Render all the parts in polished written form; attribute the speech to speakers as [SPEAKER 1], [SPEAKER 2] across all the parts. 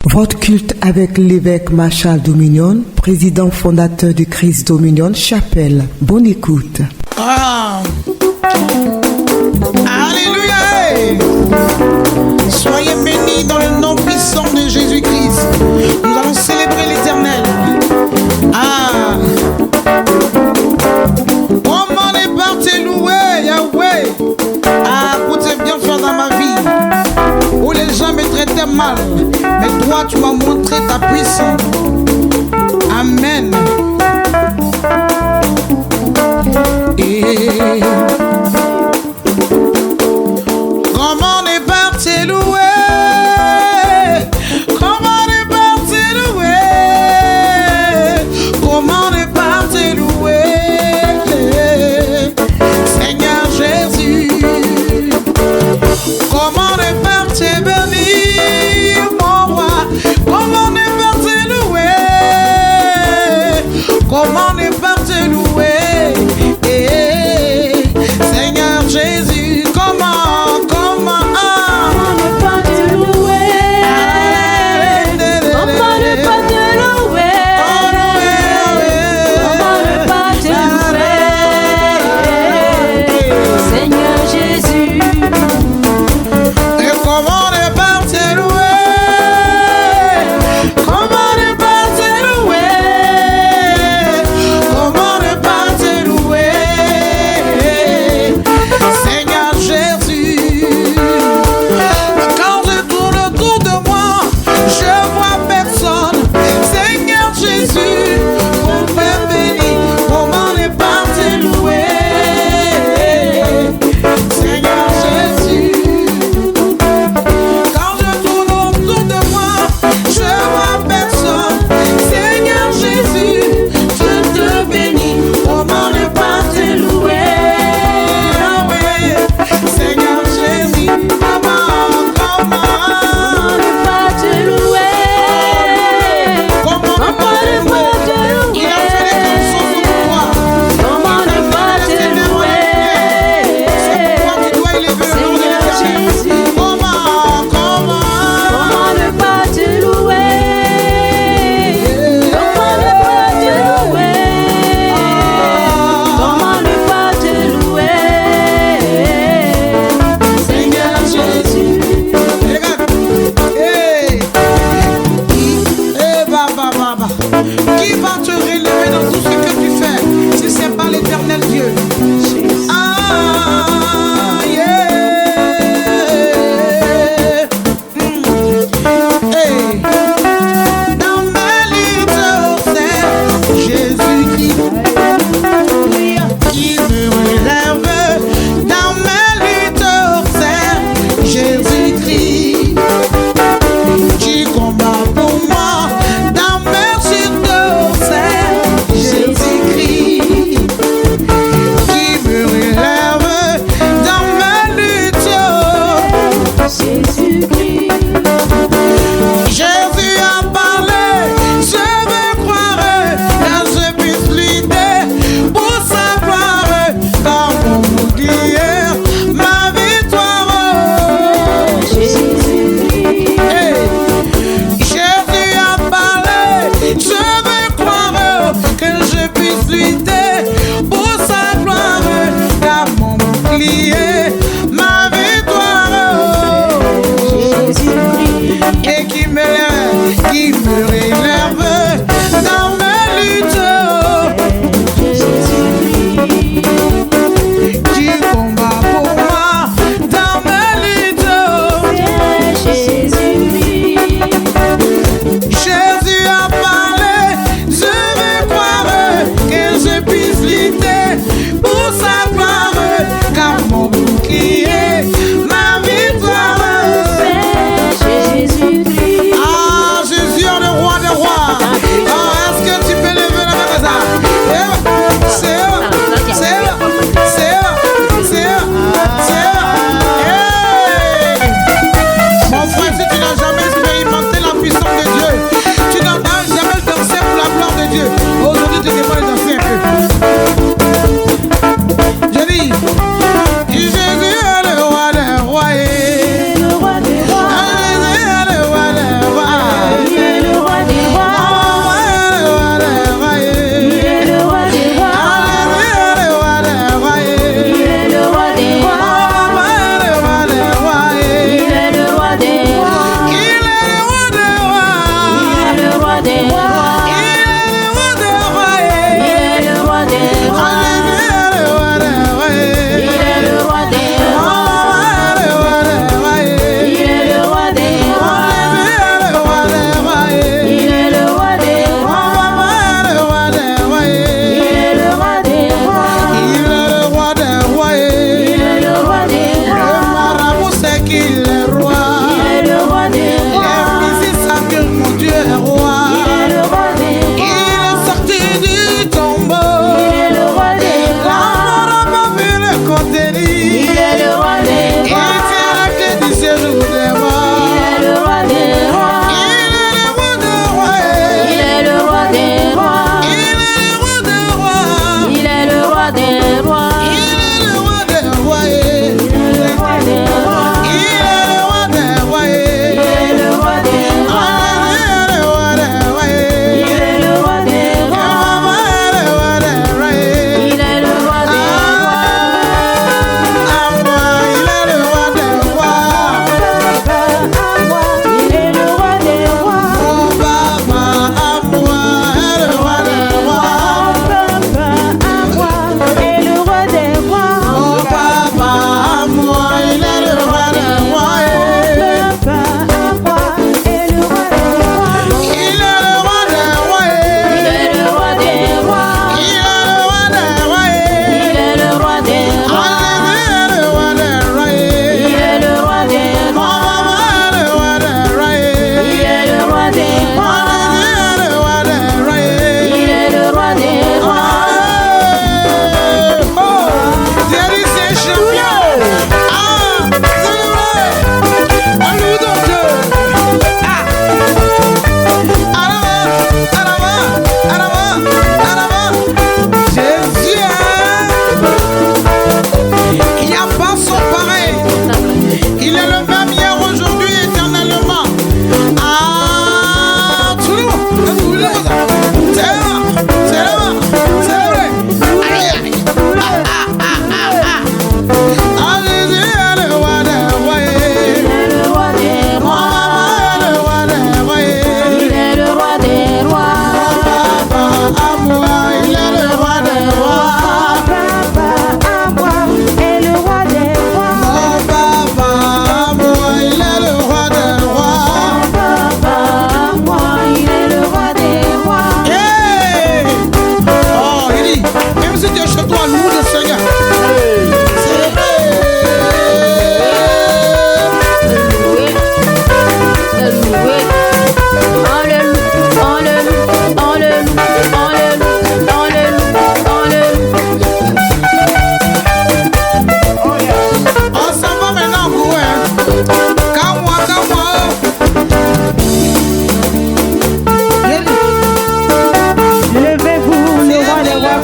[SPEAKER 1] Votre culte avec l'évêque Marshall Dominion, président fondateur du Christ Dominion Chapelle. Bonne écoute.
[SPEAKER 2] Ah. Alléluia. Soyez bénis dans le nom puissant de Jésus-Christ. Nous allons célébrer l'Éternel. Ah. Comment n'est pas loué, Yahweh. Ah, pour tes bienfaits dans ma vie. Où les gens me traitaient mal. Mais toi, tu m'as montré ta puissance. Amen. Et comment ne pas te louer? Comment ne pas te louer? Comment ne pas te louer? Seigneur Jésus, comment ne pas te bénir, mon roi? Comment ne pas te louer? Comment ne pas te louer? Seigneur Jésus, comment ne pas te louer? Comment ne pas te louer? Comment ne pas te louer? Seigneur Jésus. Et comment ne pas te louer? Comment ne pas te louer? Comment ne pas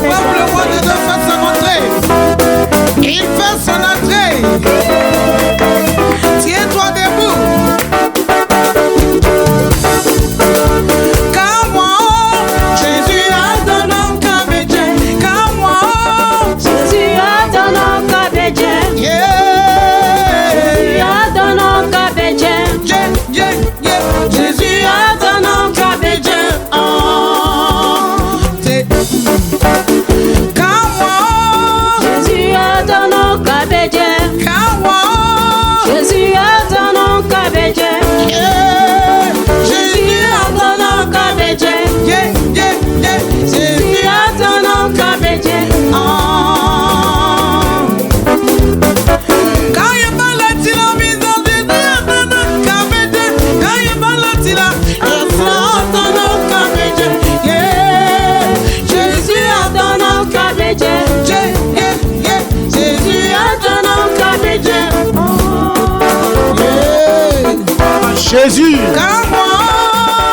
[SPEAKER 2] peuple, le roi de Dieu fait son entrée. Il fait son entrée. Tiens-toi debout. Car moi, Jésus a donné un cabédé. Car moi,
[SPEAKER 3] Jésus a donné un cabédé.
[SPEAKER 2] yeah.
[SPEAKER 3] Jésus a donné un cabédé.
[SPEAKER 2] Yeah, yeah, yeah. Jésus a donné un cabédé. Car moi,
[SPEAKER 3] Jésus a donné un cabédé.
[SPEAKER 2] car moi,
[SPEAKER 3] Jésus a donné un cabédé.
[SPEAKER 2] yeah.
[SPEAKER 3] Jésus a donné un cabédé.
[SPEAKER 2] Yeah, yeah, yeah.
[SPEAKER 3] Jésus a donné un cabédé.
[SPEAKER 2] Quand il parle, il a mis dans des cabédé. Quand il parle, il a donné un cabédé. Yeah.
[SPEAKER 3] Jésus a donné un cabédé.
[SPEAKER 2] Yeah, yeah, yeah. Jésus
[SPEAKER 3] Jésus a donné un cabédé.
[SPEAKER 2] yeah.
[SPEAKER 4] Jésus.
[SPEAKER 2] Car moi,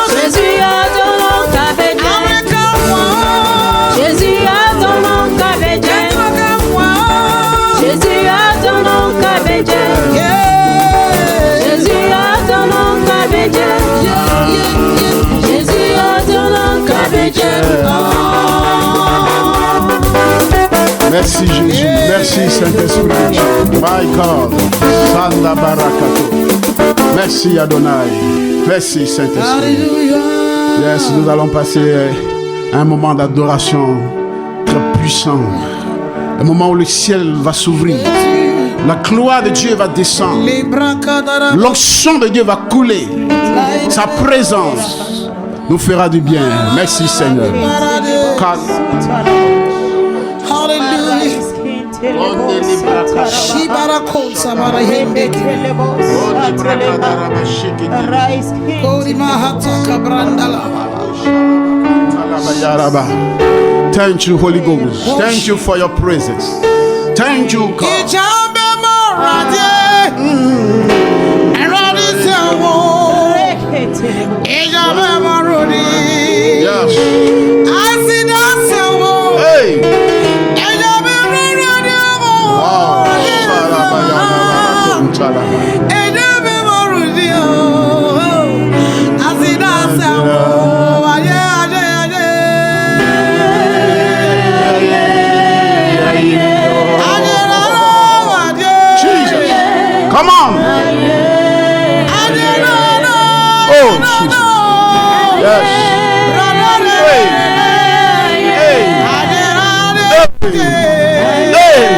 [SPEAKER 3] Jésus a donné un cabédé.
[SPEAKER 2] car moi,
[SPEAKER 3] Jésus a donné un cabédé.
[SPEAKER 2] car moi,
[SPEAKER 3] Jésus a donné un cabédé.
[SPEAKER 2] yeah.
[SPEAKER 3] Jésus a donné un cabédé. Jésus a donné un cabédé.
[SPEAKER 4] Merci Jésus. Merci Saint-Esprit de Dieu. My God. Sanda Barakato. Merci Adonai. Merci Saint-Esprit.
[SPEAKER 2] Alléluia.
[SPEAKER 4] Yes, nous allons passer un moment d'adoration très puissant. Un moment où le ciel va s'ouvrir. La gloire de Dieu va descendre.
[SPEAKER 2] Les bras cadara.
[SPEAKER 4] L'onction de Dieu va couler. Sa présence nous fera du bien. Merci Seigneur.
[SPEAKER 2] Hallelujah. Shibarakot samara hembeke. Kori mahata kabrandala.
[SPEAKER 4] Thank you, Holy Ghost. Thank you for your presence. Thank you, God.
[SPEAKER 2] Ijambe moradie. Erodi sewo. Ijambe morodi.
[SPEAKER 4] Yes.
[SPEAKER 2] Asida sewo.
[SPEAKER 4] Hey.
[SPEAKER 2] Ijambe morodi.
[SPEAKER 4] Wow.
[SPEAKER 2] Ijambe morodi. Asida sewo.
[SPEAKER 4] Jesus. Come on. Oh, Jesus. Yes. Hey. Hey. Hey.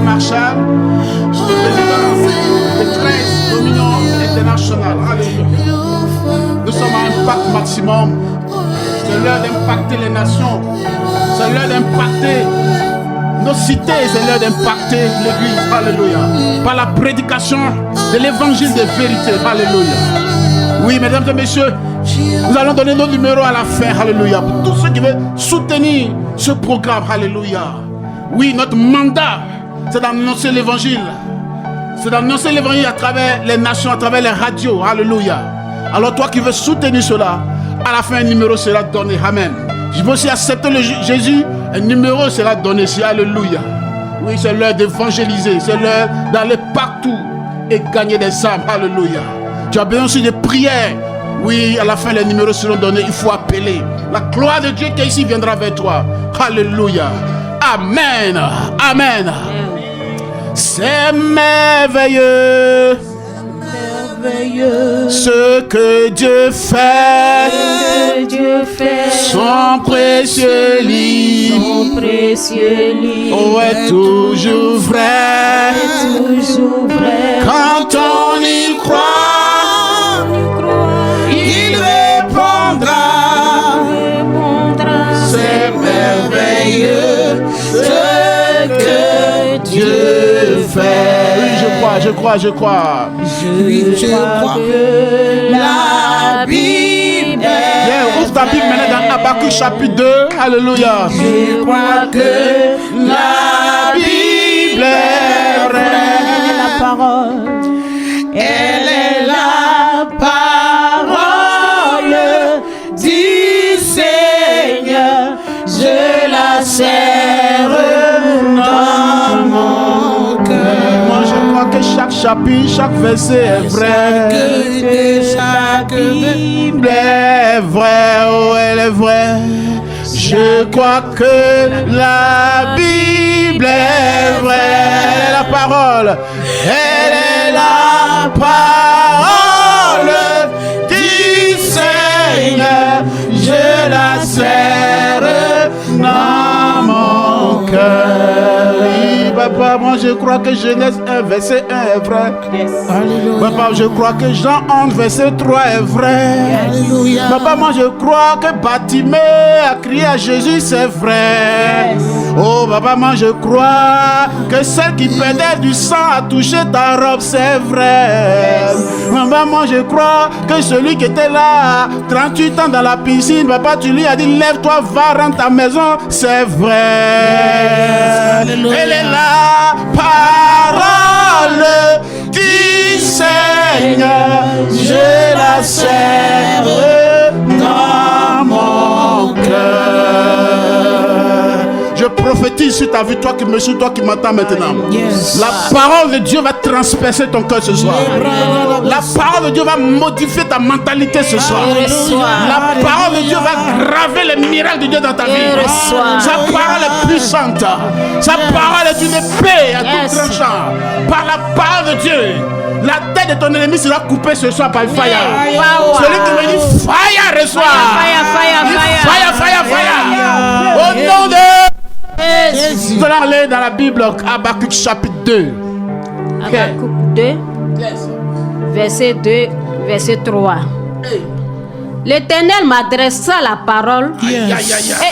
[SPEAKER 4] Marshall, président de Christ Dominion International. Alléluia. Nous sommes à impact maximum. C'est l'heure d'impacter les nations. C'est l'heure d'impacter nos cités. C'est l'heure d'impacter l'église. Alléluia. Par la prédication de l'évangile de vérité. Alléluia. Oui, mesdames et messieurs, nous allons donner nos numéros à la fin. Alléluia. Pour tous ceux qui veulent soutenir ce programme. Alléluia. Oui, notre mandat, c'est d'annoncer l'évangile. C'est d'annoncer l'évangile à travers les nations, à travers les radios. Alléluia. Alors toi qui veux soutenir cela, à la fin un numéro sera donné. Amen. Je veux aussi accepter le Jésus, un numéro sera donné ici. Alléluia. Oui, c'est l'heure d'évangéliser. C'est l'heure d'aller partout et gagner des âmes. Alléluia. Tu as besoin aussi de prières. Oui, à la fin les numéros seront donnés. Il faut appeler. La gloire de Dieu qui est ici viendra vers toi. Alléluia. Amen. Amen. C'est merveilleux. Ce que Dieu fait, son précieux livre, oh, est toujours vrai, quand on y croit, il répondra, c'est merveilleux ce que Dieu fait. Oui, je crois.
[SPEAKER 2] Je crois que la Bible est
[SPEAKER 4] ouvre ta Bible maintenant dans Habakkuk chapitre 2. Alléluia.
[SPEAKER 2] Je crois que la Bible est vraie. Elle est la parole du Seigneur. Je la serre dans mon cœur.
[SPEAKER 4] Moi je crois que chaque chapitre, chaque verset est vrai.
[SPEAKER 2] Que chaque
[SPEAKER 4] Bible est vraie, oh elle est vraie. Je crois que la Bible est vraie. Elle est la parole. Elle est la parole du Seigneur. Je la serre dans mon cœur. Oui, papa, moi je crois que Genèse 1, verset 1 est vrai.
[SPEAKER 2] Yes.
[SPEAKER 4] Papa, je crois que Jean 11, verset 3 est vrai.
[SPEAKER 2] Alléluia.
[SPEAKER 4] Papa, moi je crois que Bartimée a crié à Jésus, c'est vrai. Yes. Oh, papa, moi je crois que celle qui perdait du sang a touché ta robe, c'est vrai. Yes. Papa, moi je crois que celui qui était là 38 ans dans la piscine, papa, tu lui as dit, lève-toi, va, rentre à ta maison, c'est vrai. Yes. Elle est la parole du Seigneur, je la serre dans mon cœur. Je prophétise sur ta vie, toi qui me suis, toi qui m'entends maintenant. Yes. La parole de Dieu va transpercer ton cœur ce soir. La parole de Dieu va modifier ta mentalité ce soir. La parole de Dieu va graver les miracles de Dieu dans ta vie. Sa parole est puissante. Sa parole est une épée à tout tranchant. Par la parole de Dieu, la tête de ton ennemi sera coupée ce soir par le fire. Celui qui me dit fire reçoit. Fire. Au nom de Jésus. Nous allons aller dans la Bible, Habakkuk chapitre 2.
[SPEAKER 3] Habakkuk 2, verset 2, verset 3. L'Éternel m'adressa la parole et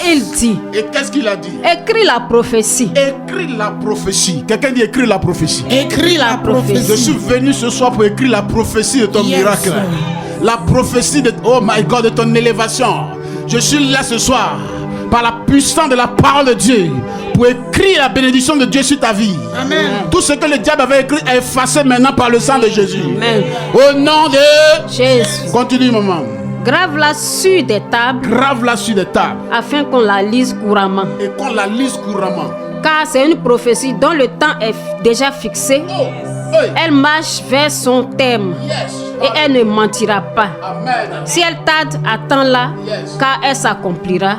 [SPEAKER 3] il dit.
[SPEAKER 4] Et qu'est-ce qu'il a dit?
[SPEAKER 3] Écris la prophétie.
[SPEAKER 4] Écris la prophétie. Quelqu'un dit écris la prophétie.
[SPEAKER 2] Écris la prophétie.
[SPEAKER 4] Je suis venu ce soir pour écrire la prophétie de ton miracle. La prophétie de, oh my God, de ton élévation. Je suis là ce soir par la puissance de la parole de Dieu pour écrire la bénédiction de Dieu sur ta vie. Amen. Tout ce que le diable avait écrit est effacé maintenant par le sang de Jésus. Amen. Au nom de Jésus. Continue, maman.
[SPEAKER 3] Grave-la sur des tables.
[SPEAKER 4] Grave-la sur des tables.
[SPEAKER 3] Afin qu'on la lise couramment.
[SPEAKER 4] Et qu'on la lise couramment.
[SPEAKER 3] Car c'est une prophétie dont le temps est déjà fixé. Elle marche vers son terme. Et elle ne mentira pas.
[SPEAKER 4] Amen.
[SPEAKER 3] Si elle tarde, attends-la. Car elle s'accomplira.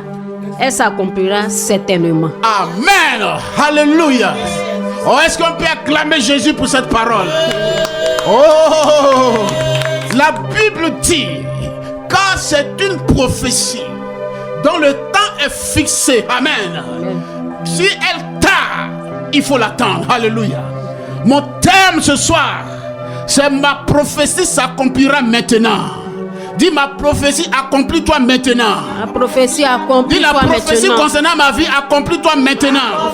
[SPEAKER 3] Elle s'accomplira certainement.
[SPEAKER 4] Amen. Alléluia. Oh, est-ce qu'on peut acclamer Jésus pour cette parole? Oh, la Bible dit, car c'est une prophétie dont le temps est fixé. Amen. Si elle tarde, il faut l'attendre. Alléluia. Mon thème ce soir, c'est ma prophétie s'accomplira maintenant. Dis ma prophétie, accomplis-toi maintenant.
[SPEAKER 3] La prophétie accomplit.
[SPEAKER 4] Dis la prophétie concernant ma vie, accomplis-toi maintenant.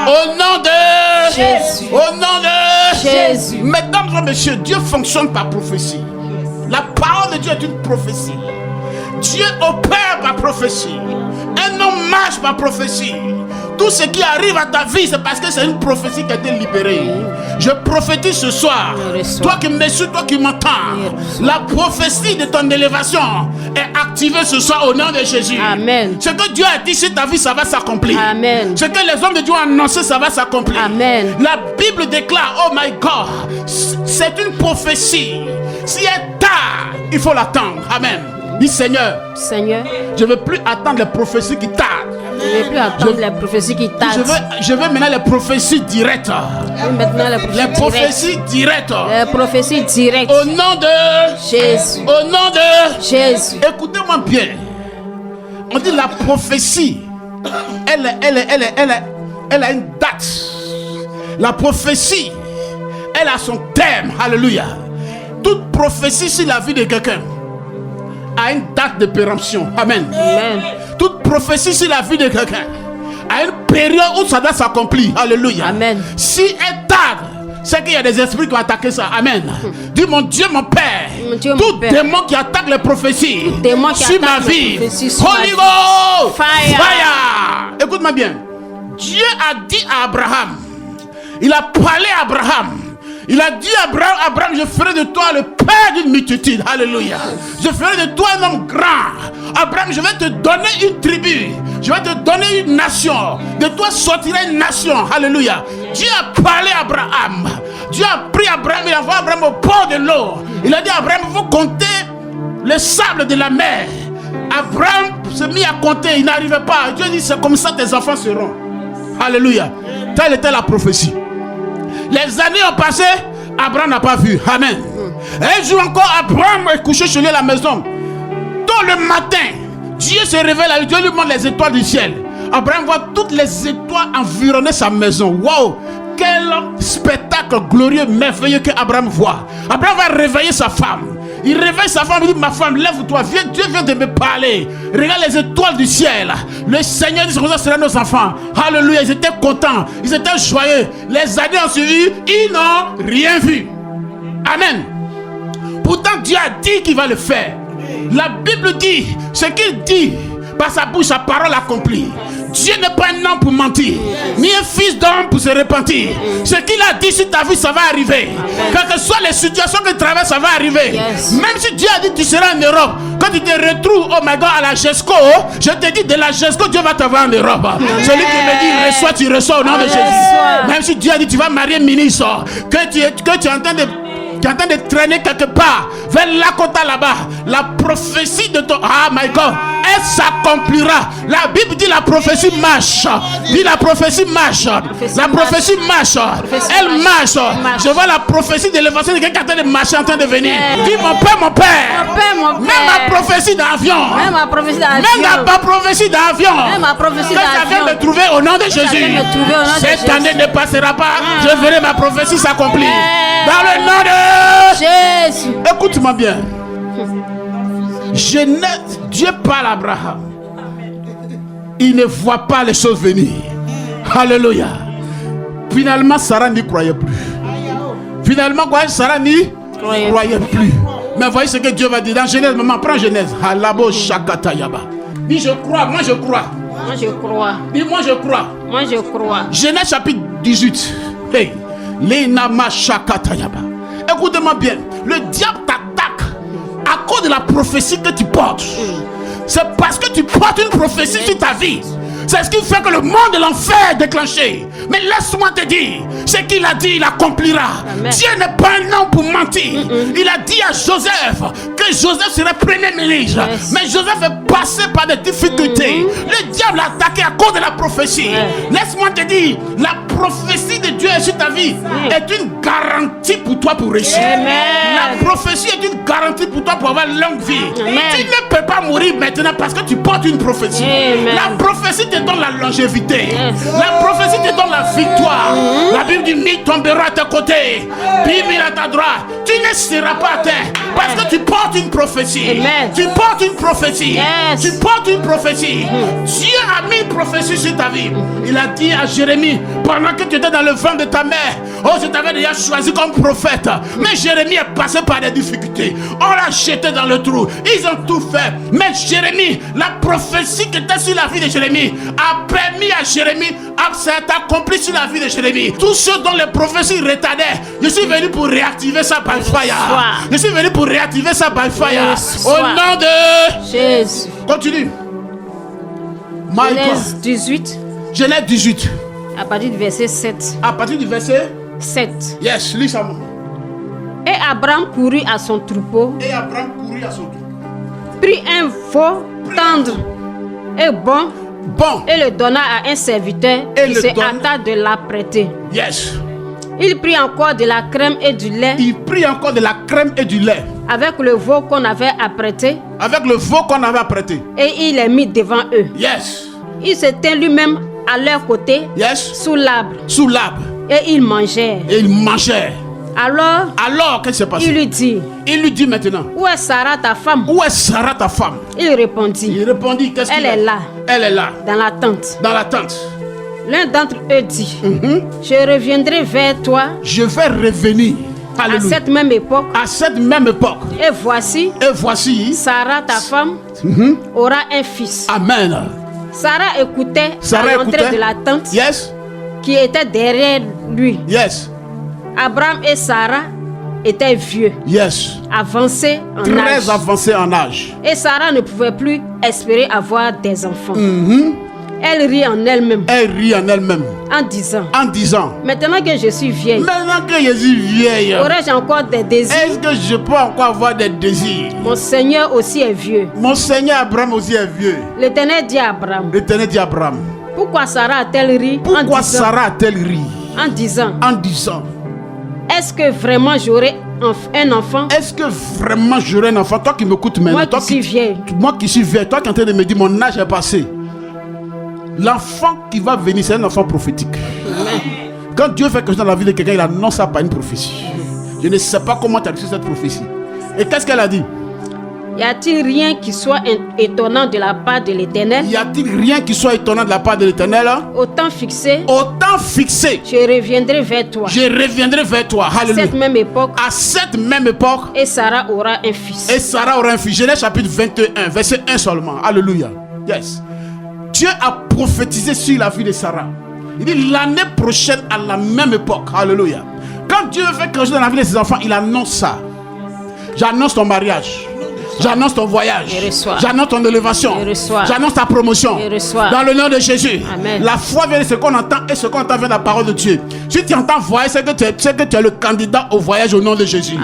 [SPEAKER 4] Au nom de
[SPEAKER 3] Jésus.
[SPEAKER 4] Au nom de
[SPEAKER 3] Jésus.
[SPEAKER 4] Mesdames et messieurs, Dieu fonctionne par prophétie. La parole de Dieu est une prophétie. Dieu opère par prophétie. Un homme marche par prophétie. Tout ce qui arrive à ta vie, c'est parce que c'est une prophétie qui a été libérée. Je prophétise ce soir. Toi qui me suis, toi qui m'entends, la prophétie de ton élévation est activée ce soir au nom de Jésus.
[SPEAKER 3] Amen.
[SPEAKER 4] Ce que Dieu a dit sur ta vie, ça va s'accomplir.
[SPEAKER 3] Amen.
[SPEAKER 4] Ce que les hommes de Dieu ont annoncé, ça va s'accomplir.
[SPEAKER 3] Amen.
[SPEAKER 4] La Bible déclare, oh my God, c'est une prophétie. Si elle tard, il faut l'attendre. Amen. Dis Seigneur, je ne veux plus attendre les prophéties qui tardent.
[SPEAKER 3] Je ne veux plus attendre les prophéties qui tardent.
[SPEAKER 4] Je veux maintenant les prophéties directes. Les prophéties directes.
[SPEAKER 3] Les prophéties directes.
[SPEAKER 4] Au nom de
[SPEAKER 3] Jésus.
[SPEAKER 4] Au nom de
[SPEAKER 3] Jésus.
[SPEAKER 4] Écoutez-moi bien. On dit la prophétie. Elle a une date. La prophétie, elle a son thème. Alléluia. Toute prophétie sur la vie de quelqu'un a une date de péremption. Amen.
[SPEAKER 3] Amen.
[SPEAKER 4] Toute prophétie sur la vie de quelqu'un a une période où ça doit s'accomplir. Alléluia.
[SPEAKER 3] Amen.
[SPEAKER 4] Si elle tarde, c'est qu'il y a des esprits qui vont attaquer ça. Amen. Dis mon Dieu, mon Père, tout démon qui attaque les prophéties sur ma vie, Holy Ghost, fire. Écoute-moi bien. Dieu a dit à Abraham, il a parlé à Abraham. Il a dit à Abraham, je ferai de toi le père d'une multitude. Alléluia. Je ferai de toi un homme grand. Abraham, je vais te donner une tribu. Je vais te donner une nation. De toi sortira une nation. Alléluia. Dieu a parlé à Abraham. Dieu a pris Abraham, il a envoyé Abraham au bord de l'eau. Il a dit à Abraham, il faut compter le sable de la mer. Abraham s'est mis à compter, il n'arrivait pas. Dieu dit, c'est comme ça tes enfants seront. Alléluia. Telle était la prophétie. Les années ont passé, Abraham n'a pas vu. Amen. Un jour encore, Abraham est couché chez lui à la maison. Tôt le matin, Dieu se révèle à lui. Dieu lui montre les étoiles du ciel. Abraham voit toutes les étoiles environner sa maison. Waouh! Quel spectacle glorieux, merveilleux que Abraham voit. Abraham va réveiller sa femme. Il réveille sa femme, il dit, ma femme, lève-toi, viens, Dieu vient de me parler. Regarde les étoiles du ciel. Le Seigneur dit, ça sera nos enfants. Alléluia, ils étaient contents, ils étaient joyeux. Les années ont suivi, ils n'ont rien vu. Amen. Pourtant, Dieu a dit qu'il va le faire. La Bible dit, ce qu'il dit, par sa bouche, sa parole accomplie. Dieu n'est pas un homme pour mentir, ni un fils d'homme pour se repentir. Ce qu'il a dit sur ta vie, ça va arriver. Quelles que soient les situations que tu traverses, ça va arriver. Même si Dieu a dit tu seras en Europe, quand tu te retrouves, oh my God, à la GESCO, je te dis de la GESCO, Dieu va t'avoir en Europe. Celui qui me dit reçois, tu reçois au nom de Jésus. Même si Dieu a dit tu vas marier ministre, que tu es en train de traîner quelque part vers Lakota là-bas, la prophétie de ton... Ah my God, elle s'accomplira. La Bible dit la prophétie marche. Dit la prophétie marche. La prophétie marche. Elle marche. Je vois la prophétie de l'élévation de quelqu'un qui est en train de marcher, en train de venir. Dis mon Père, mon Père. Même ma prophétie d'avion. Même ma prophétie d'avion. Que ça vient me trouver au nom de Jésus. Cette année ne passera pas. Je verrai ma prophétie s'accomplir. Dans le nom de
[SPEAKER 3] Jésus.
[SPEAKER 4] Écoute-moi bien. Genèse, Dieu parle à Abraham. Il ne voit pas les choses venir. Alléluia. Finalement, Sarah n'y croyait plus. Finalement, Sarah n'y croyait plus. Mais voyez ce que Dieu va dire dans Genèse. Maman, prends Genèse. Halabo Shakatayaba. Dis je crois, moi je crois.
[SPEAKER 3] Moi je crois.
[SPEAKER 4] Dis moi je crois.
[SPEAKER 3] Moi je crois.
[SPEAKER 4] Genèse chapitre 18. Hey. L'énama Shakatayaba. Écoutez-moi bien. Le diable t'attaque à cause de la prophétie que tu portes. C'est parce que tu portes une prophétie sur ta vie. C'est ce qui fait que le monde de l'enfer est déclenché. Mais laisse-moi te dire, ce qu'il a dit, il accomplira. Amen. Dieu n'est pas un homme pour mentir. Il a dit à Joseph que Joseph serait premier ministre. Mais Joseph est passé par des difficultés. Le diable l'a attaqué à cause de la prophétie. Laisse-moi te dire, la prophétie de Dieu est sur ta vie est une garantie pour toi pour réussir. La prophétie est une garantie pour toi pour avoir longue vie. Tu ne peux pas mourir maintenant parce que tu portes une prophétie. La prophétie te donne la longévité. La prophétie te donne la victoire. La Bible dit, mille tomberont à tes côtés, 10 000 à ta droite. Tu ne seras pas à terre parce que tu portes une prophétie. Tu portes une prophétie. Tu portes une prophétie. Dieu a mis une prophétie sur ta vie. Il a dit à Jérémie, pendant que tu étais dans le ventre de ta mère, oh, je t'avais déjà choisi comme prophète. Mais Jérémie est passé par des difficultés. On l'a jeté dans le trou. Ils ont tout fait. Mais Jérémie, la prophétie qui était sur la vie de Jérémie a permis à Jérémie, ça a accompli sur la vie de Jérémie. Tous ceux dont les prophéties retardaient, je suis venu pour réactiver ça by fire. Je suis venu pour réactiver ça by fire. Au nom de
[SPEAKER 3] Jésus.
[SPEAKER 4] Continue.
[SPEAKER 3] Genèse 18.
[SPEAKER 4] Genèse 18.
[SPEAKER 3] À partir du verset 7.
[SPEAKER 4] À partir du verset
[SPEAKER 3] 7.
[SPEAKER 4] Yes, lis ça.
[SPEAKER 3] Et Abraham courut à son troupeau.
[SPEAKER 4] Et Abraham courut à son troupeau.
[SPEAKER 3] Prit un veau tendre et bon. Et le donna à un serviteur qui se hâta de l'apprêter.
[SPEAKER 4] Yes.
[SPEAKER 3] Il prit encore de la crème et du lait.
[SPEAKER 4] Il prit encore de la crème et du lait.
[SPEAKER 3] Avec le veau qu'on avait apprêté.
[SPEAKER 4] Avec le veau qu'on avait apprêté.
[SPEAKER 3] Et il les mit devant eux.
[SPEAKER 4] Yes.
[SPEAKER 3] Il se tint lui-même à leur côté.
[SPEAKER 4] Yes.
[SPEAKER 3] Sous l'arbre.
[SPEAKER 4] Sous l'arbre.
[SPEAKER 3] Et ils mangèrent.
[SPEAKER 4] Et ils mangèrent.
[SPEAKER 3] Alors,
[SPEAKER 4] qu'est-ce qui s'est passé?
[SPEAKER 3] Il lui dit
[SPEAKER 4] maintenant,
[SPEAKER 3] où est Sarah ta femme?
[SPEAKER 4] Où est Sarah ta femme?
[SPEAKER 3] Il répondit,
[SPEAKER 4] qu'est-ce
[SPEAKER 3] elle est là.
[SPEAKER 4] Elle est là.
[SPEAKER 3] Dans la tente.
[SPEAKER 4] Dans la tente.
[SPEAKER 3] L'un d'entre eux dit, je reviendrai vers toi.
[SPEAKER 4] Je vais revenir.
[SPEAKER 3] Alléluia. À cette même époque.
[SPEAKER 4] À cette même époque.
[SPEAKER 3] Et voici. Sarah ta femme aura un fils.
[SPEAKER 4] Amen.
[SPEAKER 3] Sarah écoutait à l'entrée de la tente.
[SPEAKER 4] Yes.
[SPEAKER 3] Qui était derrière lui.
[SPEAKER 4] Yes.
[SPEAKER 3] Abraham et Sarah étaient vieux.
[SPEAKER 4] Yes.
[SPEAKER 3] Avancés en âge.
[SPEAKER 4] Très avancés en âge.
[SPEAKER 3] Et Sarah ne pouvait plus espérer avoir des enfants. Elle rit en elle-même. En disant. Maintenant que je suis vieille. Aurais-je encore des désirs?
[SPEAKER 4] Est-ce que je peux encore avoir des désirs?
[SPEAKER 3] Mon Seigneur aussi est vieux.
[SPEAKER 4] Mon Seigneur Abraham aussi est vieux.
[SPEAKER 3] L'Éternel dit à Abraham. Pourquoi Sarah a-t-elle ri? En disant. Est-ce que vraiment j'aurai un enfant?
[SPEAKER 4] Toi qui m'écoutes maintenant.
[SPEAKER 3] Moi qui suis vieille.
[SPEAKER 4] Toi qui es en train de me dire mon âge est passé. L'enfant qui va venir, c'est un enfant prophétique. Amen. Quand Dieu fait quelque chose dans la vie de quelqu'un, il annonce ça par une prophétie. Je ne sais pas comment tu as reçu cette prophétie. Et qu'est-ce qu'elle a dit?
[SPEAKER 3] Y a-t-il rien qui soit étonnant de la part de l'Éternel?
[SPEAKER 4] Y a-t-il rien qui soit étonnant de la part de l'Éternel?
[SPEAKER 3] Au temps fixé.
[SPEAKER 4] Je
[SPEAKER 3] reviendrai vers toi.
[SPEAKER 4] Alléluia.
[SPEAKER 3] À cette même époque. Et Sarah aura un fils.
[SPEAKER 4] Genèse chapitre 21, verset 1 seulement. Alléluia. Yes. Dieu a prophétisé sur la vie de Sarah. Il dit l'année prochaine à la même époque. Alléluia. Quand Dieu fait quelque chose dans la vie de ses enfants, il annonce ça. J'annonce ton mariage. J'annonce ton voyage. J'annonce ton élévation. J'annonce ta promotion. Dans le nom de Jésus.
[SPEAKER 3] Amen.
[SPEAKER 4] La foi vient de ce qu'on entend et ce qu'on entend vient de la parole de Dieu. Si tu entends voyage, c'est que tu es le candidat au voyage au nom de Jésus.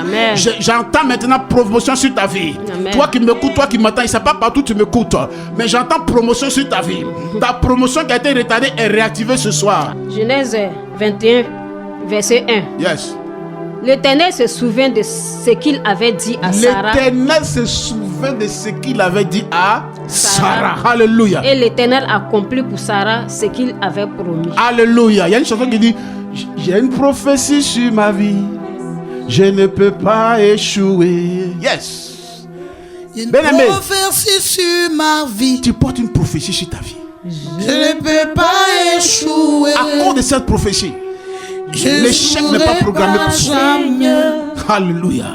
[SPEAKER 4] J'entends maintenant promotion sur ta vie.
[SPEAKER 3] Amen.
[SPEAKER 4] Toi qui m'écoutes, toi qui m'entends, il ne sait pas partout tu m'écoutes. Mais j'entends promotion sur ta vie. Ta promotion qui a été retardée est réactivée ce soir.
[SPEAKER 3] Genèse 21, verset 1.
[SPEAKER 4] Yes.
[SPEAKER 3] L'Éternel se souvient de ce qu'il avait dit à Sarah.
[SPEAKER 4] L'Éternel se souvient de ce qu'il avait dit à Sarah. Alléluia.
[SPEAKER 3] Et l'Éternel accomplit pour Sarah ce qu'il avait promis.
[SPEAKER 4] Alléluia. Il y a une chanson qui dit: j'ai une prophétie sur ma vie, je ne peux pas échouer. Yes.
[SPEAKER 2] Une prophétie sur ma vie.
[SPEAKER 4] Tu portes une prophétie sur ta vie.
[SPEAKER 2] Je ne peux pas échouer.
[SPEAKER 4] À cause de cette prophétie, l'échec n'est pas programmé pour toi. Alléluia.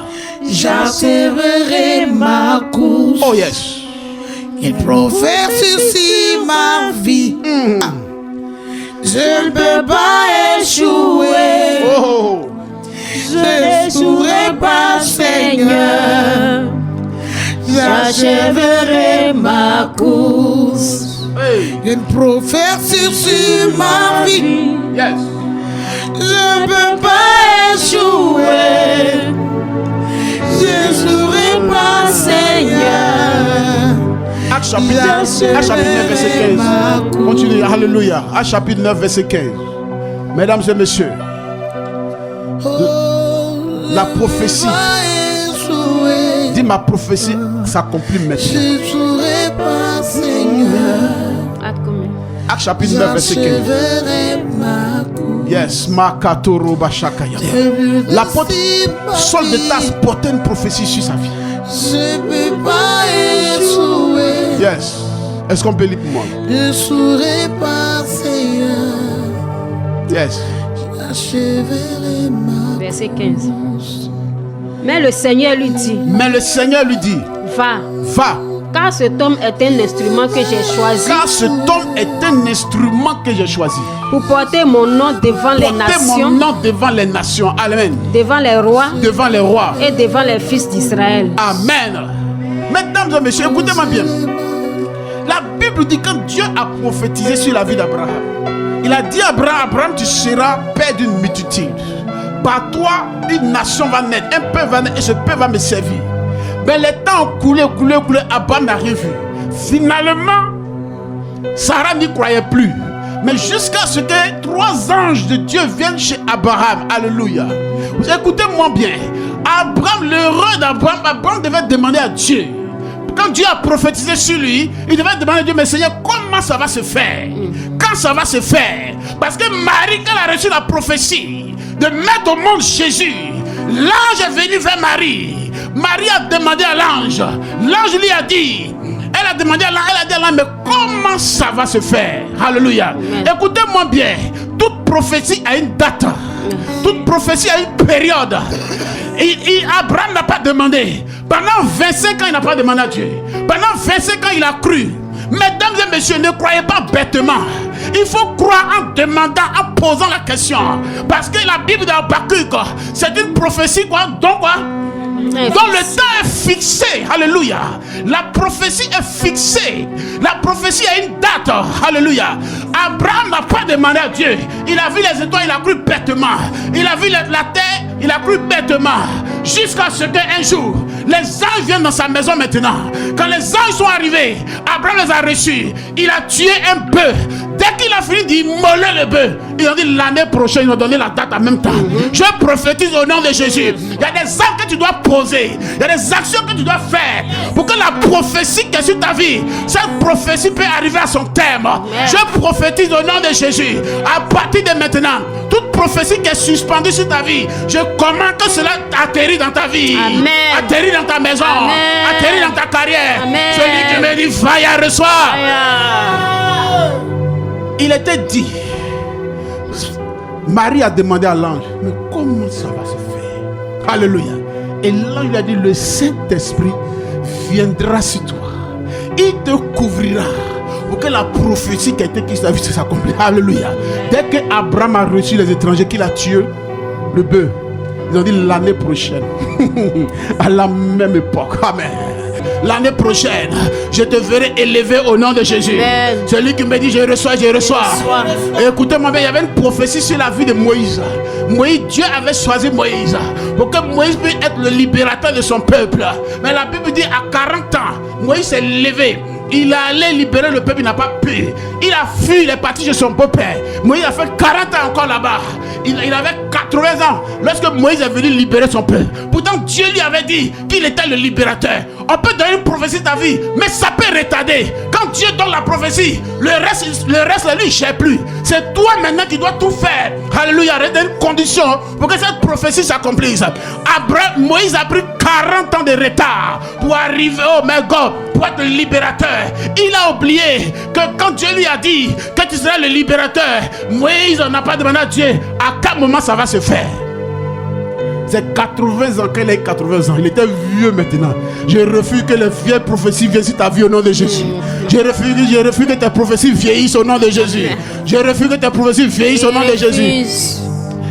[SPEAKER 2] J'achèverai ma course.
[SPEAKER 4] Oh yes.
[SPEAKER 2] Une prophétie sur ma vie. Je ne peux pas échouer.
[SPEAKER 4] Oh.
[SPEAKER 2] Je n'échouerai pas, Seigneur. J'achèverai ma course.
[SPEAKER 4] Hey.
[SPEAKER 2] Une prophétie sur ma vie.
[SPEAKER 4] Yes.
[SPEAKER 2] Je ne peux pas échouer. Je n'échouerai pas, Seigneur.
[SPEAKER 4] Acte chapitre 9, verset 15. Continue. Alléluia. Acte chapitre 9, verset 15. Mesdames et messieurs, la prophétie. Dis, ma prophétie s'accomplit maintenant. Acte chapitre 9, verset 15. Yes, Makatoro Bashakaya. L'apôtre Saul de Tarse portait une prophétie sur sa vie. Yes. Est-ce qu'on peut lire pour moi? Yes.
[SPEAKER 3] Verset 15. Mais le Seigneur lui dit. Va. Car cet homme est un instrument que j'ai choisi. Pour porter mon nom devant les nations.
[SPEAKER 4] Amen.
[SPEAKER 3] Devant les rois. Et devant les fils d'Israël.
[SPEAKER 4] Amen. Mesdames et messieurs, écoutez-moi bien. La Bible dit que Dieu a prophétisé sur la vie d'Abraham. Il a dit à Abraham, tu seras père d'une multitude. Par toi, une nation va naître, un peuple va naître et ce peuple va me servir. Mais les temps ont coulé, Abraham n'a rien vu. Finalement, Sarah n'y croyait plus. Mais jusqu'à ce que 3 anges de Dieu viennent chez Abraham. Alléluia. Vous écoutez-moi bien. L'heureux d'Abraham, Abraham devait demander à Dieu. Quand Dieu a prophétisé sur lui, il devait demander à Dieu, mais Seigneur, comment ça va se faire? Quand ça va se faire? Parce que Marie, quand elle a reçu la prophétie de mettre au monde Jésus, l'ange est venu vers Marie. Marie a demandé à l'ange. L'ange lui a dit, elle a demandé à l'ange, mais comment ça va se faire? Alléluia. Écoutez-moi bien, toute prophétie a une date. Toute prophétie a une période. Abraham n'a pas demandé. Pendant 25 ans, il n'a pas demandé à Dieu. Pendant 25 ans, il a cru. Mesdames et messieurs, ne croyez pas bêtement. Il faut croire en demandant, en posant la question. Parce que la Bible d'Habakkuk, c'est une prophétie quoi? Donc quoi? Dont le temps est fixé. Alléluia. La prophétie est fixée. La prophétie a une date. Alléluia. Abraham n'a pas demandé à Dieu. Il a vu les étoiles, il a cru bêtement. Il a vu la terre, il a cru bêtement. Jusqu'à ce qu'un jour, les anges viennent dans sa maison maintenant. Quand les anges sont arrivés, Abraham les a reçus. Il a tué un bœuf. Dès qu'il a fini d'immoler le bœuf, ils ont dit l'année prochaine, ils ont donné la date en même temps. Je prophétise au nom de Jésus. Il y a des actes que tu dois poser. Il y a des actions que tu dois faire pour que la prophétie qui est sur ta vie, cette prophétie peut arriver à son terme. Je prophétise au nom de Jésus. À partir de maintenant, toute prophétie qui est suspendue sur ta vie, je commande que cela atterrit dans ta vie.
[SPEAKER 3] Amen.
[SPEAKER 4] Atterrit dans ta maison.
[SPEAKER 3] Amen.
[SPEAKER 4] Atterrit dans ta carrière.
[SPEAKER 3] Amen.
[SPEAKER 4] Celui qui me dit, va y reçoit. Il était dit, Marie a demandé à l'ange, mais comment ça va se faire? Alléluia. Et l'ange lui a dit, le Saint-Esprit viendra sur toi. Il te couvrira pour que la prophétie qui a été sur ta vie s'accomplisse. Alléluia. Dès que Abraham a reçu les étrangers qu'il a tué le bœuf, ils ont dit l'année prochaine, à la même époque. Amen. L'année prochaine, je te verrai élevé au nom de Jésus.
[SPEAKER 3] Amen.
[SPEAKER 4] Celui qui me dit je reçois, je reçois. Écoutez-moi bien, il y avait une prophétie sur la vie de Moïse. Dieu avait choisi Moïse pour que Moïse puisse être le libérateur de son peuple. Mais la Bible dit à 40 ans, Moïse s'est levé. Il allait libérer le peuple, il n'a pas pu. Il a fui, il est parti chez son beau-père. Moïse a fait 40 ans encore là-bas. Il avait 80 ans lorsque Moïse est venu libérer son peuple. Pourtant, Dieu lui avait dit qu'il était le libérateur. On peut donner une prophétie de ta vie, mais ça peut retarder. Quand Dieu donne la prophétie, le reste lui, il ne cherche plus. C'est toi maintenant qui dois tout faire. Alléluia. Il y a une condition pour que cette prophétie s'accomplisse. Moïse a pris 40 ans de retard pour arriver au God, pour être le libérateur. Il a oublié que quand Dieu lui a dit que tu seras le libérateur, Moïse n'a pas demandé à Dieu à quel moment ça va se faire. C'est 80 ans qu'il a 80 ans. Il était vieux maintenant. Je refuse que les vieilles prophéties viennent sur ta vie au nom de Jésus. Je refuse que tes prophéties vieillissent au nom de Jésus. Je refuse que tes prophéties vieillissent au nom de Jésus.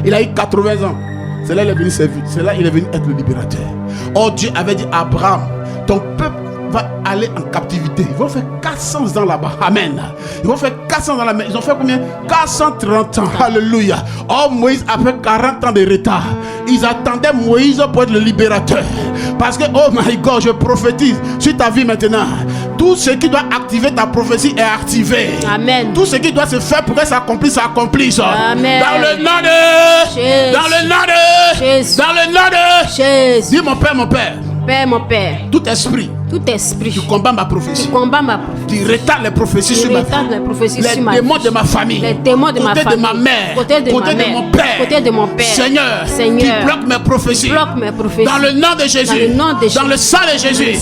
[SPEAKER 4] Il a eu 80 ans. C'est là qu'il est venu servir. C'est là qu'il est venu être le libérateur. Oh, Dieu avait dit à Abraham, ton peuple va aller en captivité. Ils vont faire 400 ans là-bas. Amen. Ils vont faire 400 ans là-bas. Ils ont fait combien? 430 ans. Alléluia. Oh, Moïse a fait 40 ans de retard. Ils attendaient Moïse pour être le libérateur. Parce que, oh my God, je prophétise sur ta vie maintenant. Tout ce qui doit activer ta prophétie est activé.
[SPEAKER 3] Amen.
[SPEAKER 4] Tout ce qui doit se faire pour que ça accomplisse, s'accomplisse.
[SPEAKER 3] Amen.
[SPEAKER 4] Dans le nom de
[SPEAKER 3] Jésus.
[SPEAKER 4] Dans le nom de
[SPEAKER 3] Jésus.
[SPEAKER 4] Dans le nom de
[SPEAKER 3] Jésus.
[SPEAKER 4] Dis mon Père, mon Père.
[SPEAKER 3] Père, mon Père.
[SPEAKER 4] Tout esprit
[SPEAKER 3] Qui
[SPEAKER 4] combat ma prophétie.
[SPEAKER 3] combat ma prophétie.
[SPEAKER 4] Qui retarde les prophéties sur ma vie. Les démons de ma famille.
[SPEAKER 3] Les démons de ma famille.
[SPEAKER 4] Côté de ma mère.
[SPEAKER 3] Côté de ma mère.
[SPEAKER 4] mon père.
[SPEAKER 3] Côté de mon père.
[SPEAKER 4] Seigneur. Qui bloque mes prophéties. Dans le nom de Jésus.
[SPEAKER 3] Dans le nom de Jésus.
[SPEAKER 4] Dans le sang de Jésus.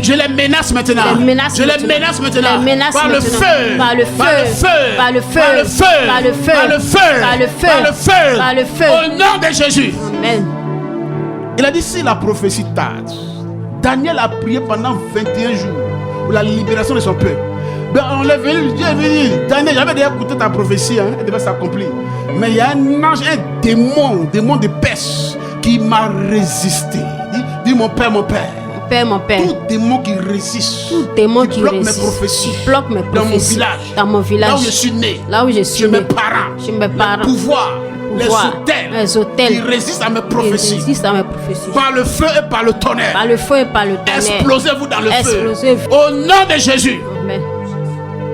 [SPEAKER 4] Je les menace maintenant. Je les menace maintenant. Par le feu.
[SPEAKER 3] Par le feu.
[SPEAKER 4] Par le feu. Par le feu.
[SPEAKER 3] Par le feu.
[SPEAKER 4] Par le feu.
[SPEAKER 3] Par le feu.
[SPEAKER 4] Par le feu.
[SPEAKER 3] Par le feu.
[SPEAKER 4] Au nom de Jésus.
[SPEAKER 3] Amen.
[SPEAKER 4] Il a dit si la prophétie tarde. Daniel a prié pendant 21 jours pour la libération de son peuple. Ben, on l'a venu, Dieu est venu. Daniel, j'avais déjà écouté ta prophétie, elle devait s'accomplir. Mais il y a un ange, un démon de peste qui m'a résisté. Dis mon Père, mon Père.
[SPEAKER 3] Père, mon Père.
[SPEAKER 4] Tout démon qui résiste.
[SPEAKER 3] Tout démon qui
[SPEAKER 4] bloque
[SPEAKER 3] résiste.
[SPEAKER 4] mes prophéties.
[SPEAKER 3] Qui bloque mes prophéties.
[SPEAKER 4] Dans mon village.
[SPEAKER 3] Là où
[SPEAKER 4] je suis né.
[SPEAKER 3] Là où je suis
[SPEAKER 4] né.
[SPEAKER 3] Mes parents.
[SPEAKER 4] Le pouvoir. Les hôtels qui résistent à mes prophéties. Par le feu et par le tonnerre.
[SPEAKER 3] Par le feu et par le tonnerre.
[SPEAKER 4] Explosez-vous dans le feu. Au nom de Jésus.
[SPEAKER 3] Amen.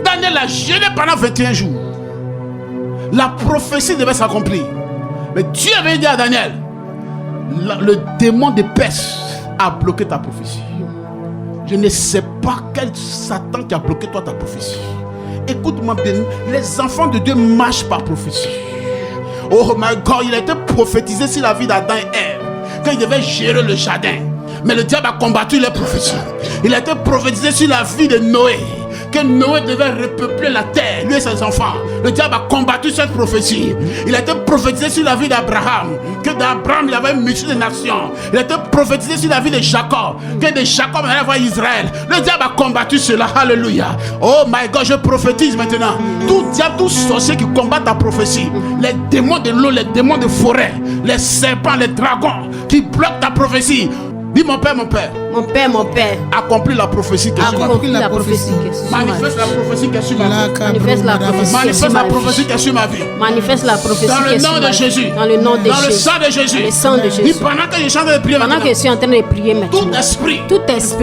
[SPEAKER 4] Daniel a jeûné pendant 21 jours. La prophétie devait s'accomplir. Mais Dieu avait dit à Daniel, le démon de peste a bloqué ta prophétie. Je ne sais pas quel Satan qui a bloqué toi ta prophétie. Écoute-moi bien, les enfants de Dieu marchent par prophétie. Oh my God, il a été prophétisé sur la vie d'Adam et Ève quand il devait gérer le jardin. Mais le diable a combattu les prophéties. Il a été prophétisé sur la vie de Noé, que Noé devait repeupler la terre, lui et ses enfants. Le diable a combattu cette prophétie. Il a été prophétisé sur la vie d'Abraham, que d'Abraham il avait une multitude de nations. Il a été prophétisé sur la vie de Jacob, que de Jacob il allait voir Israël. Le diable a combattu cela. Alléluia. Oh my God, je prophétise maintenant. Tout diable, tout sorcier qui combat ta prophétie, les démons de l'eau, les démons de forêt, les serpents, les dragons qui bloquent ta prophétie. Dis mon Père, mon Père.
[SPEAKER 3] Mon Père, mon Père.
[SPEAKER 4] Accomplis la prophétie que sur ma vie. Manifeste la prophétie que sur ma vie. Manifeste la prophétie que sur ma vie.
[SPEAKER 3] Manifeste la prophétie
[SPEAKER 4] dans le nom de Jésus.
[SPEAKER 3] Dans le nom de Jésus.
[SPEAKER 4] Dans le sang de Jésus.
[SPEAKER 3] Le sang de Jésus.
[SPEAKER 4] Dis pendant que je suis en train de prier.
[SPEAKER 3] Pendant que je suis en train de prier maintenant.
[SPEAKER 4] Tout esprit.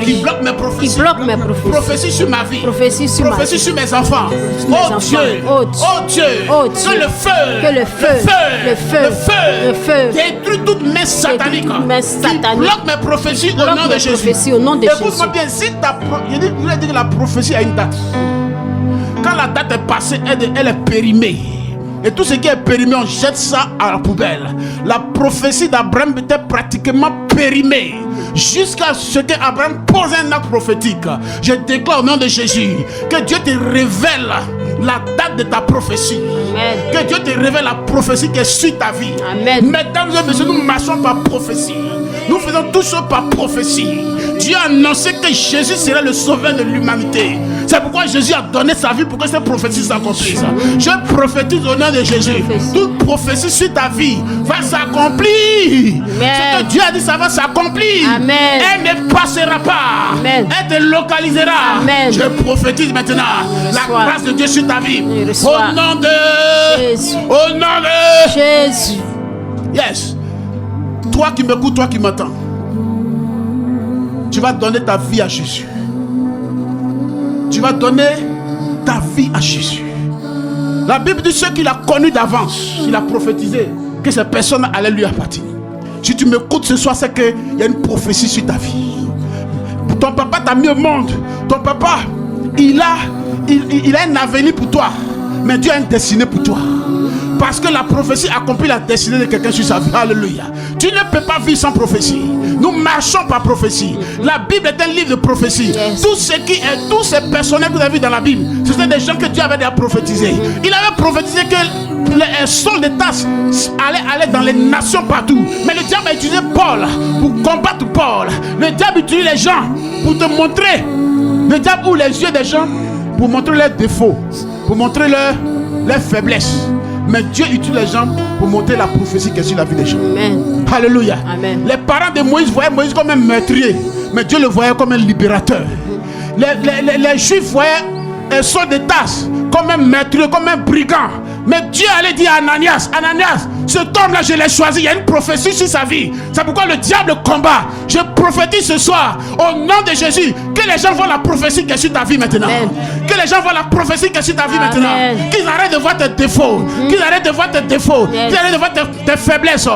[SPEAKER 3] Qui
[SPEAKER 4] bloque mes prophéties.
[SPEAKER 3] Qui bloque mes prophéties.
[SPEAKER 4] Prophétie sur ma vie.
[SPEAKER 3] Prophétie sur ma vie.
[SPEAKER 4] Sur mes enfants. Oh Dieu.
[SPEAKER 3] Oh Dieu.
[SPEAKER 4] Oh Dieu. Que le feu.
[SPEAKER 3] Que le feu.
[SPEAKER 4] Le feu.
[SPEAKER 3] Le feu. Le feu.
[SPEAKER 4] Détruis toutes mes sataniques. Qui bloque mes prophéties au nom de Jésus. Écoute-moi bien, si je voulais dire que la prophétie a une date. Quand la date est passée, elle est périmée. Et tout ce qui est périmé, on jette ça à la poubelle. La prophétie d'Abraham était pratiquement périmée jusqu'à ce qu'Abraham pose un acte prophétique. Je déclare au nom de Jésus que Dieu te révèle la date de ta prophétie.
[SPEAKER 3] Amen.
[SPEAKER 4] Que Dieu te révèle la prophétie qui est sur ta vie.
[SPEAKER 3] Amen.
[SPEAKER 4] Mesdames et messieurs, nous marchons par prophétie. Nous faisons tout ça par prophétie. Dieu a annoncé que Jésus serait le sauveur de l'humanité. C'est pourquoi Jésus a donné sa vie pour que cette prophétie s'accomplisse. Je prophétise au nom de Jésus. Toute prophétie sur ta vie va s'accomplir. Ce que Dieu a dit, ça va s'accomplir.
[SPEAKER 3] Amen.
[SPEAKER 4] Elle ne passera pas.
[SPEAKER 3] Amen.
[SPEAKER 4] Elle te localisera.
[SPEAKER 3] Amen.
[SPEAKER 4] Je prophétise maintenant la grâce de Dieu sur ta vie. Au nom de
[SPEAKER 3] Jésus.
[SPEAKER 4] Au nom de
[SPEAKER 3] Jésus.
[SPEAKER 4] Yes. Toi qui m'écoutes, toi qui m'entends, tu vas donner ta vie à Jésus. Tu vas donner ta vie à Jésus. La Bible dit ceux qu'il a connus d'avance, il a prophétisé que ces personnes allaient lui appartenir. Si tu m'écoutes ce soir, c'est qu'il y a une prophétie sur ta vie. Ton papa t'a mis au monde. Ton papa, il a un avenir pour toi. Mais Dieu a une destinée pour toi. Parce que la prophétie accomplit la destinée de quelqu'un sur sa vie. Alléluia. Tu ne peux pas vivre sans prophétie. Nous marchons par prophétie. La Bible est un livre de prophétie.
[SPEAKER 3] Yes.
[SPEAKER 4] Tout ce qui est, tous ces personnages que vous avez vus dans la Bible, ce sont des gens que Dieu avait déjà prophétisé. Il avait prophétisé que un sol de tasse allait dans les nations partout. Mais le diable a utilisé Paul pour combattre Paul. Le diable utilise les gens pour te montrer. Le diable ouvre les yeux des gens pour montrer leurs défauts, pour montrer leurs faiblesses. Mais Dieu utilise les gens pour montrer la prophétie qui est sur la vie des gens.
[SPEAKER 3] Amen.
[SPEAKER 4] Alléluia.
[SPEAKER 3] Amen.
[SPEAKER 4] Les parents de Moïse voyaient Moïse comme un meurtrier, mais Dieu le voyait comme un libérateur. Les Juifs voyaient et sort des tasses comme un meurtrier, comme un brigand. Mais Dieu allait dire à Ananias, Ananias, cet homme-là, je l'ai choisi. Il y a une prophétie sur sa vie. C'est pourquoi le diable combat. Je prophétise ce soir, au nom de Jésus, que les gens voient la prophétie qui est sur ta vie maintenant. Amen. Que les gens voient la prophétie qui est sur ta vie maintenant. Qu'ils arrêtent de voir tes défauts. Qu'ils arrêtent de voir tes défauts. Qu'ils arrêtent de voir tes faiblesses.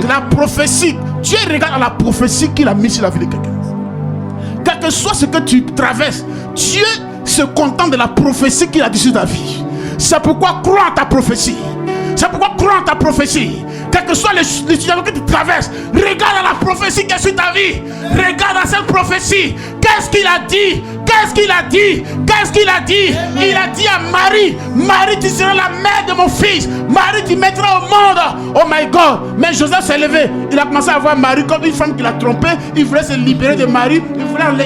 [SPEAKER 4] La prophétie, Dieu regarde à la prophétie qu'il a mise sur la vie de quelqu'un. Quel que soit ce que tu traverses, Dieu se contente de la prophétie qu'il a dit sur ta vie. C'est pourquoi crois en ta prophétie. C'est pourquoi crois en ta prophétie. Quel que soit les situations que tu traverses, regarde à la prophétie qui est sur ta vie. Regarde à cette prophétie. Qu'est-ce qu'il a dit? Qu'est-ce qu'il a dit? Qu'est-ce qu'il a dit? Il a dit à Marie, Marie, tu seras la mère de mon fils. Marie, tu mettras au monde. Oh my God. Mais Joseph s'est levé. Il a commencé à voir Marie comme une femme qu'il a trompée. Il voulait se libérer de Marie.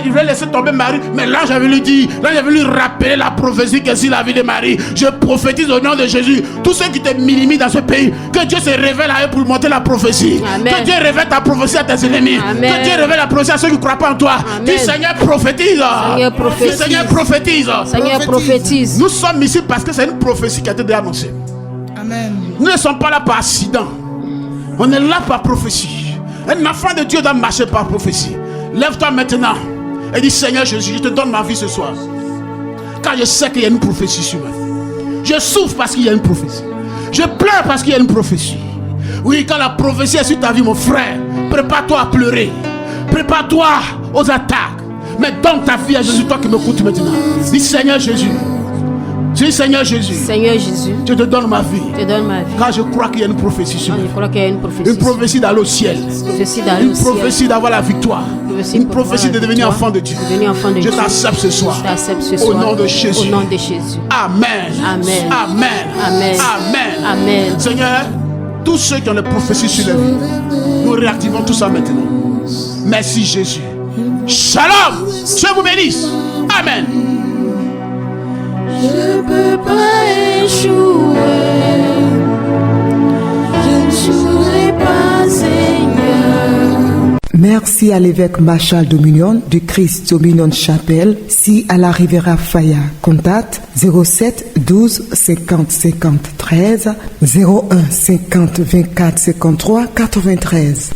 [SPEAKER 4] Il voulait laisser tomber Marie. Mais l'ange avait lui dit, l'ange avait lui rappeler la prophétie qui est sur la vie de Marie. Je prophétise au nom de Jésus. Tous ceux qui te minimisent dans ce pays, que Dieu se révèle à eux pour montrer la prophétie. Amen. Que Dieu révèle ta prophétie à tes ennemis. Amen. Que Dieu révèle la prophétie à ceux qui ne croient pas en toi. Dis Seigneur, prophétise. Seigneur, prophétise. Seigneur, prophétise. Seigneur, prophétise. Nous sommes ici parce que c'est une prophétie qui a été annoncée. Amen. Nous ne sommes pas là par accident. On est là par prophétie. Un enfant de Dieu doit marcher par prophétie. Lève-toi maintenant et dis Seigneur Jésus, je te donne ma vie ce soir. Car je sais qu'il y a une prophétie sur ma vie. Je souffre parce qu'il y a une prophétie. Je pleure parce qu'il y a une prophétie. Oui, quand la prophétie est sur ta vie, mon frère, prépare-toi à pleurer. Prépare-toi aux attaques. Mais donne ta vie à Jésus, toi qui m'écoutes maintenant. Dis Seigneur Jésus. Dis Seigneur Jésus. Seigneur Jésus. Je te donne ma vie. Je te donne ma vie. Car je crois qu'il y a une prophétie sur moi. Je crois qu'il y a une prophétie. Une prophétie d'aller au ciel. Une prophétie d'avoir la victoire. Une prophétie de devenir enfant de Dieu. Je t'accepte ce soir. Au nom de Jésus. Au nom de Jésus. Amen. Amen. Amen. Amen. Amen. Amen. Seigneur, tous ceux qui ont les prophéties sur leur vie, nous réactivons tout ça maintenant. Merci Jésus. Shalom. Dieu vous bénisse. Amen.
[SPEAKER 5] Je peux pas échouer. Je ne jouerai pas, Seigneur.
[SPEAKER 1] Merci à l'évêque Marshal Dominion du Christ Dominion Chapelle, si à la Riviera Faya. Contact 07 12 50 50 13 01 50 24 53 93.